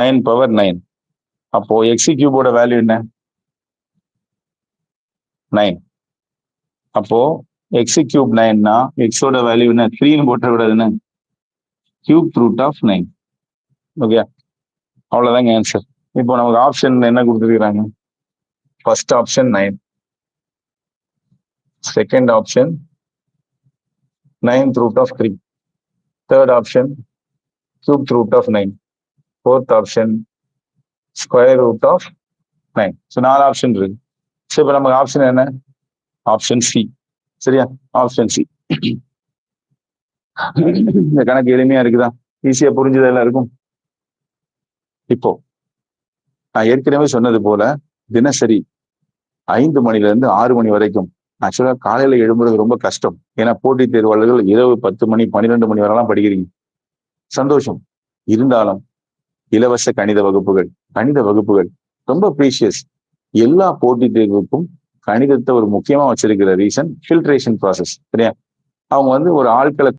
9^9. அப்போ X கியூபோட value என்ன? 9. அப்போ எக்ஸ் கியூப் 9னா எக்ஸோட வேல்யூ என்ன? 3ன்னு போட்ட விடாதுன்னு கியூப் ரூட் ஆஃப் 9. ஓகே, அவ்வளவுதாங்க ஆன்சர். இப்போ நமக்கு ஆப்ஷன் என்ன கொடுத்துருக்காங்க? First option 9, second option 9th root of 3, third option cubed root of 9, fourth option square root of 9. So 4 option இருக்கு. ஸோ இப்போ நமக்கு ஆப்ஷன் என்ன? Option C. சரியா? Option C. இந்த கணக்கு எளிமையா இருக்குதா? ஈஸியா புரிஞ்சதெல்லாம் இருக்கும். இப்போ நான் ஏற்கனவே சொன்னது போல தினசரி 5 மணில இருந்து 6 மணி வரைக்கும், ஆக்சுவலா காலையில எழும்புறது ரொம்ப கஷ்டம். ஏன்னா போட்டித் தேர்வாளர்கள் இரவு 10 மணி 12 மணி வரலாம் படிக்கிறீங்க. சந்தோஷம். இருந்தாலும் இலவச கணித வகுப்புகள் ரொம்ப ப்ரீஷியஸ். எல்லா போட்டித் தேர்வுக்கும் கணிதத்தை ஒரு முக்கியமா வச்சிருக்கிற ரீசன் ஃபில்ட்ரேஷன் ப்ராசஸ். சரியா? அவங்க ஒரு ஆட்களை